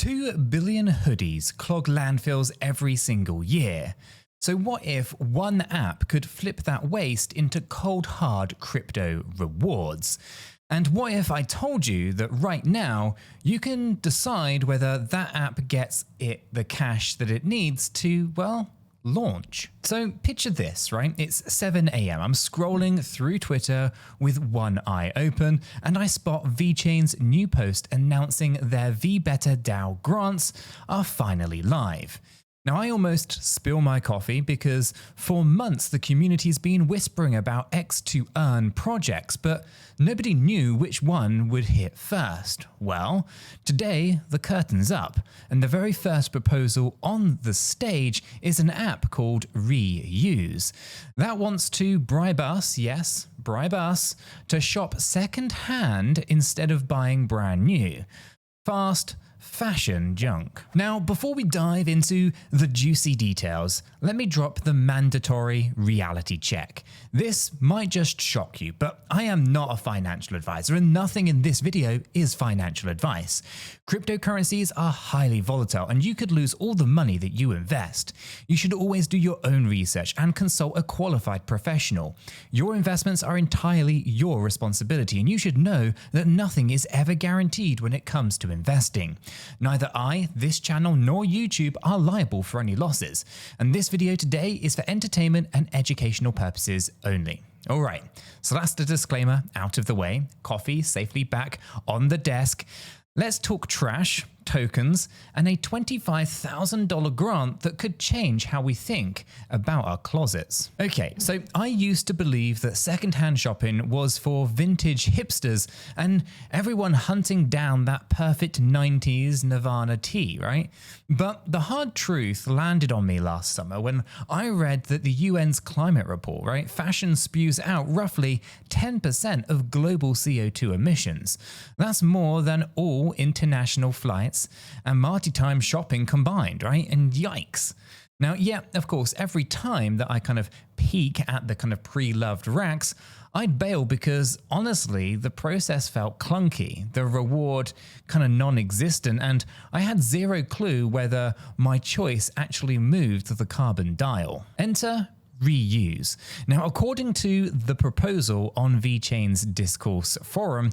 2 billion hoodies clog landfills every single year. So what if one app could flip that waste into cold hard crypto rewards? And what if I told you that right now you can decide whether that app gets it the cash that it needs to, well, launch? So picture this, right? It's 7 a.m. I'm scrolling through Twitter with one eye open and I spot VeChain's new post announcing their VeBetterDAO grants are finally live. Now, I almost spill my coffee because for months the community's been whispering about 𝗗𝗄 projects, but nobody knew which one would hit first. Well, today the curtain's up, and the very first proposal on the stage is an app called Reuse that wants to bribe us, yes, bribe us, to shop second-hand instead of buying brand new. Fast fashion junk. Now, before we dive into the juicy details, let me drop the mandatory reality check. This might just shock you, but I am not a financial advisor and nothing in this video is financial advice. Cryptocurrencies are highly volatile and you could lose all the money that you invest. You should always do your own research and consult a qualified professional. Your investments are entirely your responsibility and you should know that nothing is ever guaranteed when it comes to investing. Neither I, this channel, nor YouTube are liable for any losses, and this video today is for entertainment and educational purposes only. Alright, so that's the disclaimer out of the way, coffee safely back on the desk. Let's talk trash, tokens, and a $25,000 grant that could change how we think about our closets. Okay, so I used to believe that secondhand shopping was for vintage hipsters and everyone hunting down that perfect 90s Nirvana tee, right? But the hard truth landed on me last summer when I read that the UN's climate report, right? Fashion spews out roughly 10% of global CO2 emissions. That's more than all international flights and multi-time shopping combined, right? And yikes. Now, yeah, of course, every time that I kind of peek at the kind of pre-loved racks, I'd bail because honestly, the process felt clunky, the reward kind of non-existent, and I had zero clue whether my choice actually moved the carbon dial. Enter Reuse. Now, according to the proposal on VeChain's discourse forum,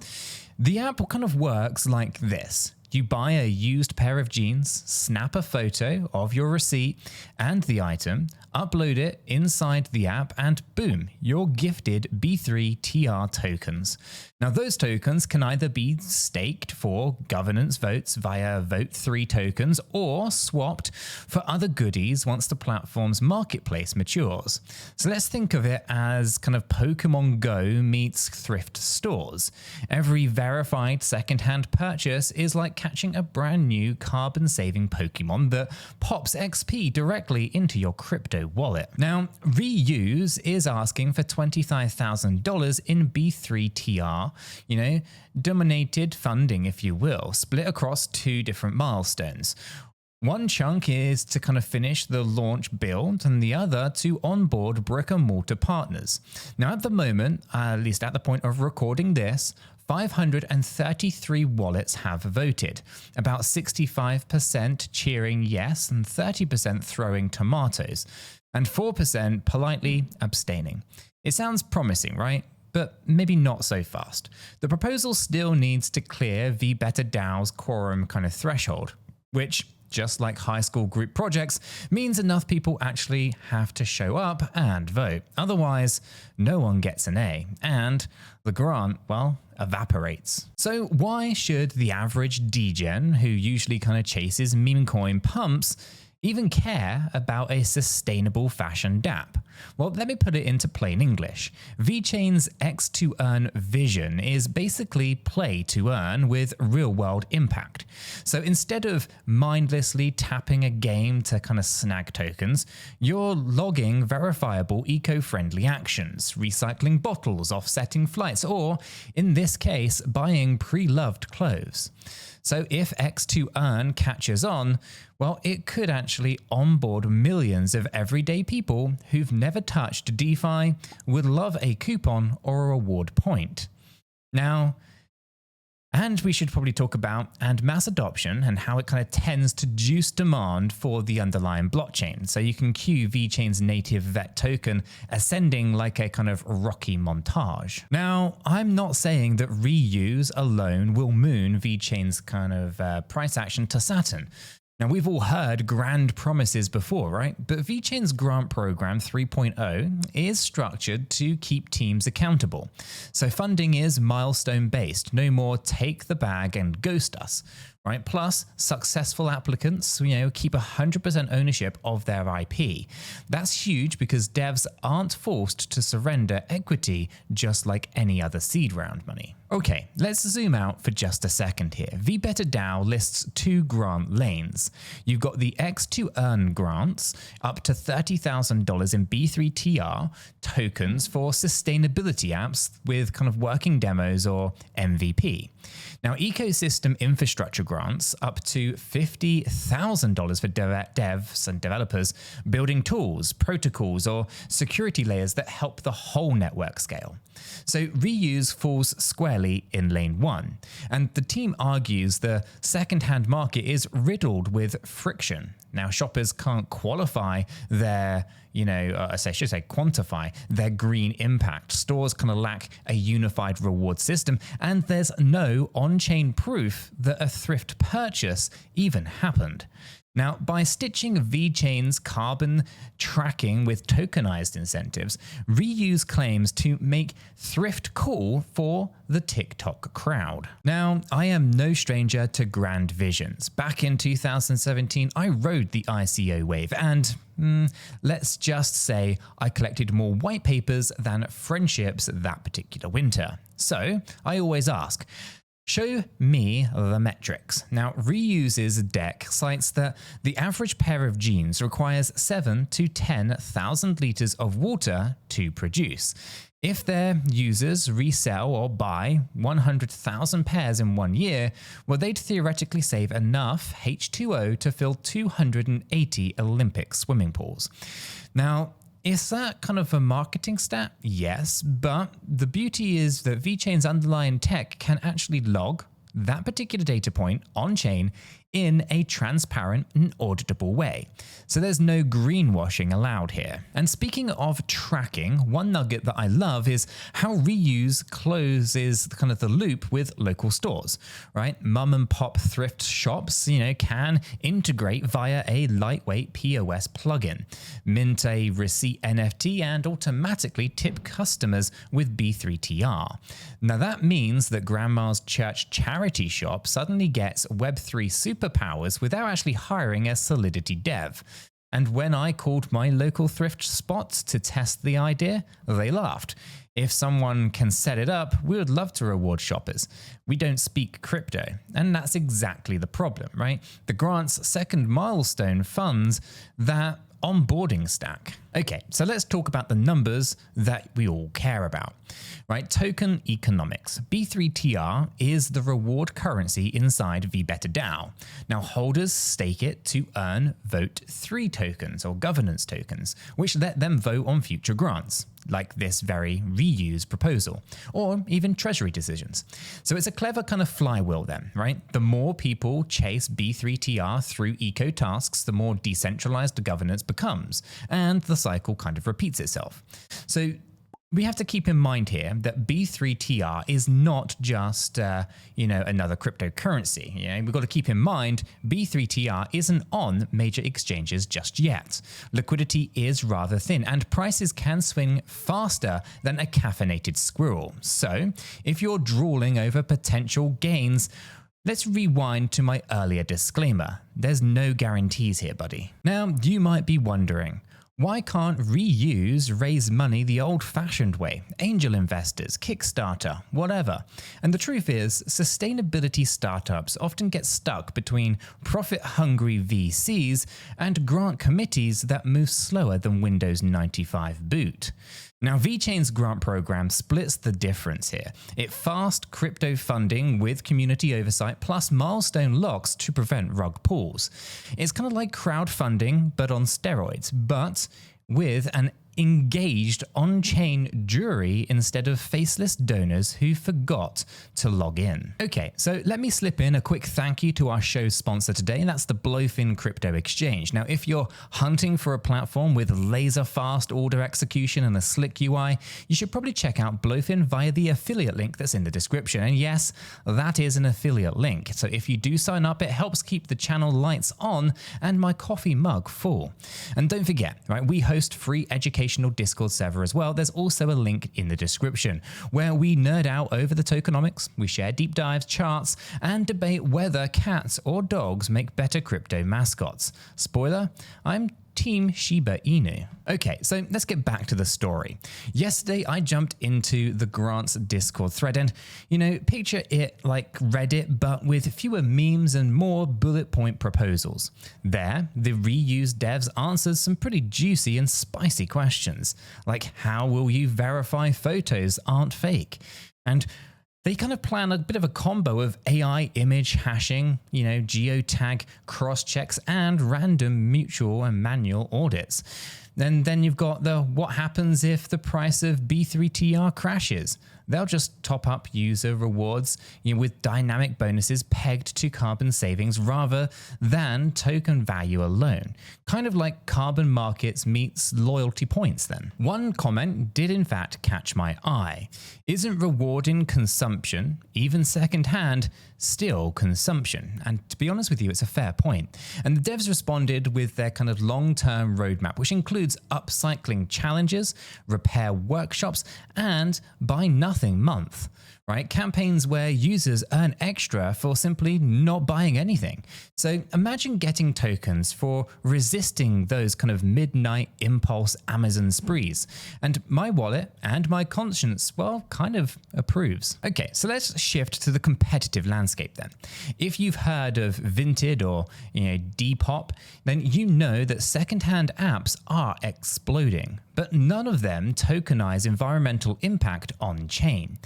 the app kind of works like this. You buy a used pair of jeans, snap a photo of your receipt and the item, upload it inside the app, and boom, you're gifted B3TR tokens. Now, those tokens can either be staked for governance votes via Vote3 tokens or swapped for other goodies once the platform's marketplace matures. So let's think of it as kind of Pokémon Go meets thrift stores. Every verified secondhand purchase is like catching a brand new carbon-saving Pokémon that pops XP directly into your crypto wallet. Now, Reuse is asking for $25,000 in B3TR, dominated funding, if you will, split across two different milestones. One chunk is to kind of finish the launch build and the other to onboard brick and mortar partners. Now, at the moment, at least at the point of recording this, 533 wallets have voted, about 65% cheering yes and 30% throwing tomatoes, and 4% politely abstaining. It sounds promising, right? But maybe not so fast. The proposal still needs to clear VeBetterDAO's quorum kind of threshold, which, just like high school group projects, means enough people actually have to show up and vote. Otherwise, no one gets an A, and the grant, well, evaporates. So why should the average degen, who usually kind of chases meme coin pumps, even care about a sustainable fashion dApp? Well, let me put it into plain English. VeChain's 𝗗𝗄 vision is basically play to earn with real-world impact. So instead of mindlessly tapping a game to kind of snag tokens, you're logging verifiable eco-friendly actions, recycling bottles, offsetting flights, or, in this case, buying pre-loved clothes. So if 𝗗𝗄 catches on, well, it could actually onboard millions of everyday people who've never touched DeFi, would love a coupon or a reward point. Now, And we should probably talk about mass adoption and how it kind of tends to juice demand for the underlying blockchain. So you can cue VeChain's native VET token ascending like a kind of rocky montage. Now, I'm not saying that reuse alone will moon VeChain's kind of price action to Saturn. Now, we've all heard grand promises before, right? But VeChain's grant program 3.0 is structured to keep teams accountable. So funding is milestone based, no more take the bag and ghost us, right? Plus, successful applicants, keep 100% ownership of their IP. That's huge because devs aren't forced to surrender equity just like any other seed round money. Okay, let's zoom out for just a second here. VeBetterDAO lists two grant lanes. You've got the X2Earn grants up to $30,000 in B3TR tokens for sustainability apps with kind of working demos or MVP. Now, ecosystem infrastructure grants up to $50,000 for devs and developers building tools, protocols, or security layers that help the whole network scale. So reuse falls squarely in lane one. And the team argues the secondhand market is riddled with friction. Now, shoppers can't qualify their, I should say quantify their green impact. Stores kind of lack a unified reward system, and there's no on-chain proof that a thrift purchase even happened. Now, by stitching VeChain's carbon tracking with tokenized incentives, reuse claims to make thrift cool for the TikTok crowd. Now, I am no stranger to grand visions. Back in 2017, I rode the ICO wave and let's just say I collected more white papers than friendships that particular winter. So I always ask, show me the metrics. Now, Reuse's deck cites that the average pair of jeans requires 7,000 to 10,000 liters of water to produce. If their users resell or buy 100,000 pairs in 1 year, well, they'd theoretically save enough H2O to fill 280 Olympic swimming pools. Now, is that kind of a marketing stat? Yes, but the beauty is that VeChain's underlying tech can actually log that particular data point on-chain in a transparent and auditable way. So there's no greenwashing allowed here. And speaking of tracking, one nugget that I love is how Reuse closes kind of the loop with local stores, right? Mum and pop thrift shops, can integrate via a lightweight POS plugin, mint a receipt NFT, and automatically tip customers with B3TR. Now that means that Grandma's Church charity shop suddenly gets Web3 superpowers without actually hiring a Solidity dev. And when I called my local thrift spots to test the idea, they laughed. If someone can set it up, we would love to reward shoppers. We don't speak crypto, and that's exactly the problem, right? The grant's second milestone funds that onboarding stack. Okay, so let's talk about the numbers that we all care about, right? Token economics. B3TR is the reward currency inside VeBetterDAO. Now, holders stake it to earn Vote 3 tokens or governance tokens, which let them vote on future grants, like this very Reuse proposal, or even treasury decisions. So it's a clever kind of flywheel then, right? The more people chase B3TR through eco tasks, the more decentralized the governance becomes, and the cycle kind of repeats itself. So we have to keep in mind here that B3TR is not just, another cryptocurrency. We've got to keep in mind B3TR isn't on major exchanges just yet. Liquidity is rather thin, and prices can swing faster than a caffeinated squirrel. So if you're drooling over potential gains, let's rewind to my earlier disclaimer. There's no guarantees here, buddy. Now, you might be wondering, why can't Reuse raise money the old-fashioned way? Angel investors, Kickstarter, whatever. And the truth is, sustainability startups often get stuck between profit-hungry VCs and grant committees that move slower than Windows 95 boot. Now, VeChain's grant program splits the difference here. It fast crypto funding with community oversight plus milestone locks to prevent rug pulls. It's kind of like crowdfunding, but on steroids, but with an engaged on-chain jury instead of faceless donors who forgot to log in. Okay, so let me slip in a quick thank you to our show's sponsor today, and that's the Blofin crypto exchange. Now, if you're hunting for a platform with laser-fast order execution and a slick UI, you should probably check out Blofin via the affiliate link that's in the description. And yes, that is an affiliate link. So if you do sign up, it helps keep the channel lights on and my coffee mug full. And don't forget, right, we host free educational Discord server as well. There's also a link in the description where we nerd out over the tokenomics, we share deep dives, charts, and debate whether cats or dogs make better crypto mascots. Spoiler, I'm Team Shiba Inu. Okay, so let's get back to the story. Yesterday, I jumped into the grants Discord thread and, picture it like Reddit, but with fewer memes and more bullet point proposals. There, the reused devs answered some pretty juicy and spicy questions, like how will you verify photos aren't fake? And they kind of plan a bit of a combo of AI image hashing, geotag cross-checks, and random mutual and manual audits. And then you've got the what happens if the price of B3TR crashes. They'll just top up user rewards with dynamic bonuses pegged to carbon savings rather than token value alone. Kind of like carbon markets meets loyalty points then. One comment did in fact catch my eye. Isn't rewarding consumption, even secondhand, still consumption? And to be honest with you, it's a fair point. And the devs responded with their kind of long-term roadmap, which includes upcycling challenges, repair workshops, and buy nothing month, right? Campaigns where users earn extra for simply not buying anything. So imagine getting tokens for resisting those kind of midnight impulse Amazon sprees. And my wallet and my conscience, well, kind of approves. Okay, so let's shift to the competitive landscape then. If you've heard of Vinted or Depop, then you know that secondhand apps are exploding, but none of them tokenize environmental impact on chain.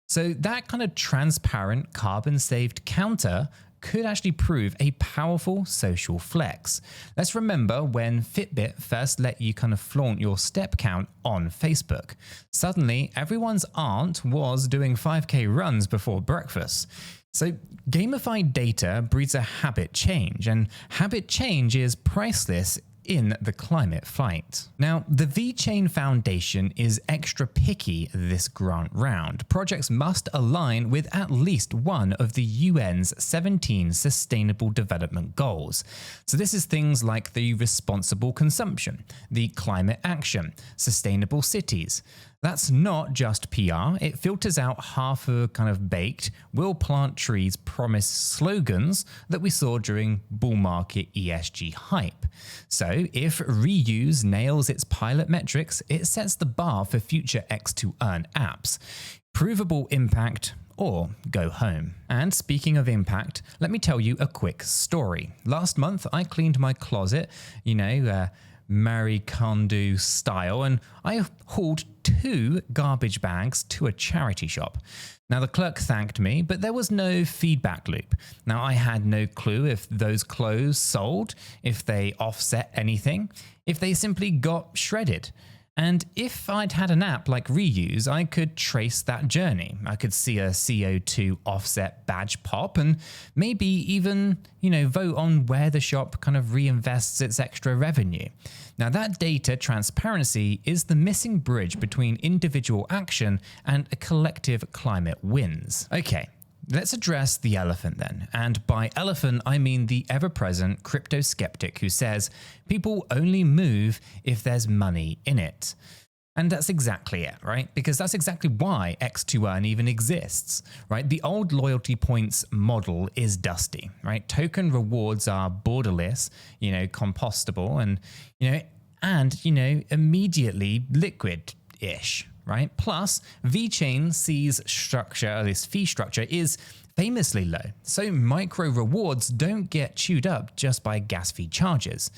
So that kind of transparent carbon saved counter could actually prove a powerful social flex. Let's remember when Fitbit first let you kind of flaunt your step count on Facebook. Suddenly, everyone's aunt was doing 5K runs before breakfast. So gamified data breeds a habit change, and habit change is priceless in the climate fight. Now, the VeChain Foundation is extra picky this grant round. Projects must align with at least one of the UN's 17 Sustainable Development Goals. So this is things like the responsible consumption, the climate action, sustainable cities. That's not just PR, it filters out half a kind of baked, will plant trees promise slogans that we saw during bull market ESG hype. So if reuse nails its pilot metrics, it sets the bar for future X2Earn apps. Provable impact or go home. And speaking of impact, let me tell you a quick story. Last month, I cleaned my closet, Marie Kondo style, and I hauled 2 garbage bags to a charity shop. Now the clerk thanked me, but there was no feedback loop. Now I had no clue if those clothes sold, if they offset anything, if they simply got shredded. And if I'd had an app like Reuse, I could trace that journey. I could see a CO2 offset badge pop and maybe even, vote on where the shop kind of reinvests its extra revenue. Now that data transparency is the missing bridge between individual action and a collective climate wins. Okay. Let's address the elephant then. And by elephant, I mean the ever-present crypto skeptic who says people only move if there's money in it. And that's exactly it, right? Because that's exactly why X2Earn even exists, right? The old loyalty points model is dusty, right? Token rewards are borderless, compostable and immediately liquid-ish. Right? Plus, VeChain this fee structure is famously low, so micro rewards don't get chewed up just by gas fee charges.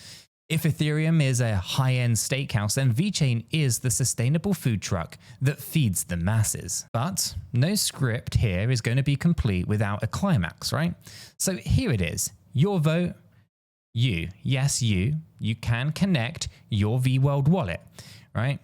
If Ethereum is a high-end steakhouse, then VeChain is the sustainable food truck that feeds the masses. But no script here is going to be complete without a climax, right? So here it is. Your vote, you can connect your VWorld wallet. right?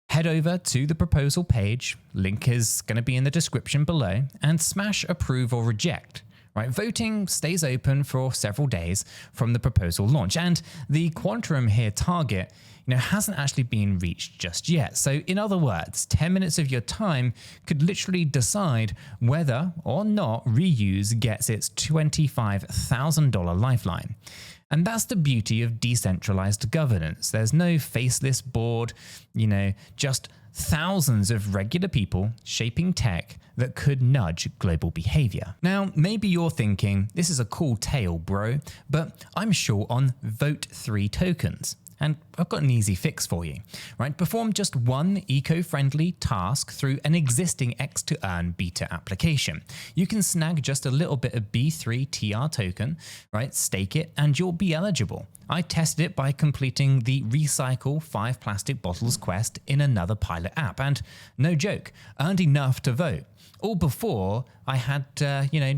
Head over to the proposal page, link is going to be in the description below, and smash approve or reject. Right, voting stays open for several days from the proposal launch, and the quantum here target, hasn't actually been reached just yet. So in other words, 10 minutes of your time could literally decide whether or not Reuse gets its $25,000 lifeline. And that's the beauty of decentralized governance. There's no faceless board, just thousands of regular people shaping tech that could nudge global behavior. Now, maybe you're thinking, this is a cool tale, bro, but I'm short on Vote 3 tokens. And I've got an easy fix for you, right? Perform just one eco-friendly task through an existing X2Earn beta application. You can snag just a little bit of B3TR token, right? Stake it, and you'll be eligible. I tested it by completing the Recycle 5 Plastic Bottles quest in another pilot app, and no joke, earned enough to vote. All before I had,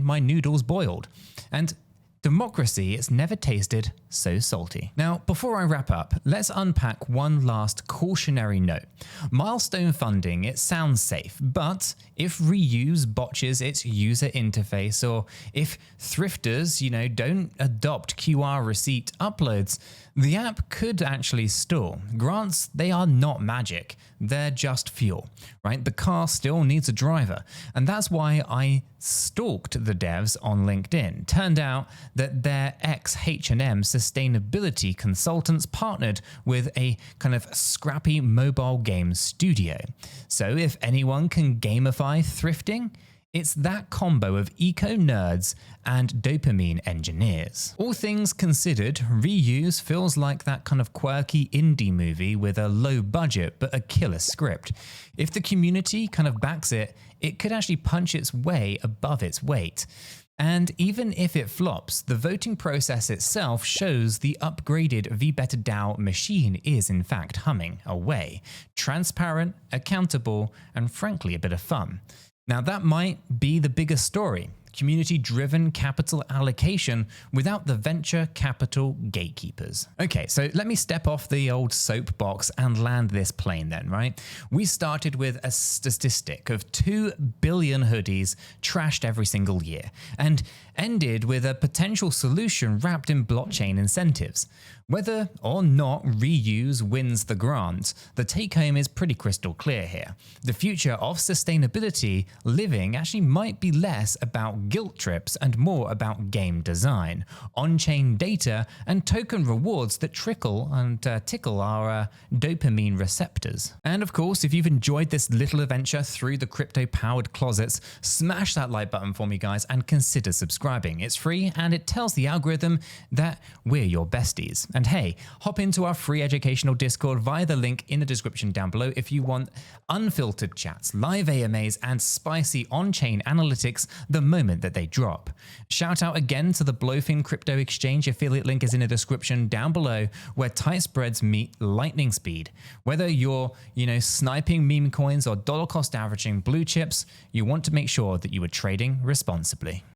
my noodles boiled. And democracy, it's never tasted so salty. Now, before I wrap up, let's unpack one last cautionary note. Milestone funding, it sounds safe, but if Reuse botches its user interface, or if thrifters, don't adopt QR receipt uploads, the app could actually stall. Grants, they are not magic. They're just fuel, right? The car still needs a driver. And that's why I stalked the devs on LinkedIn. Turned out that their ex-H&M sustainability consultants partnered with a kind of scrappy mobile game studio. So if anyone can gamify thrifting, it's that combo of eco-nerds and dopamine engineers. All things considered, Reuse feels like that kind of quirky indie movie with a low budget but a killer script. If the community kind of backs it, it could actually punch its way above its weight. And even if it flops, the voting process itself shows the upgraded VeBetterDAO machine is in fact humming away. Transparent, accountable, and frankly a bit of fun. Now that might be the bigger story. Community-driven capital allocation without the venture capital gatekeepers. Okay, so let me step off the old soapbox and land this plane then, right? We started with a statistic of 2 billion hoodies trashed every single year, and ended with a potential solution wrapped in blockchain incentives. Whether or not Reuse wins the grant, the take-home is pretty crystal clear here. The future of sustainability living actually might be less about guilt trips and more about game design, on-chain data, and token rewards that trickle and tickle our dopamine receptors. And of course, if you've enjoyed this little adventure through the crypto-powered closets, smash that like button for me, guys, and consider subscribing. It's free and it tells the algorithm that we're your besties. And hey, hop into our free educational Discord via the link in the description down below if you want unfiltered chats, live AMAs, and spicy on-chain analytics the moment that they drop. Shout out again to the Blofin crypto exchange. Affiliate link is in the description down below, where tight spreads meet lightning speed. Whether you're, sniping meme coins or dollar cost averaging blue chips, you want to make sure that you are trading responsibly.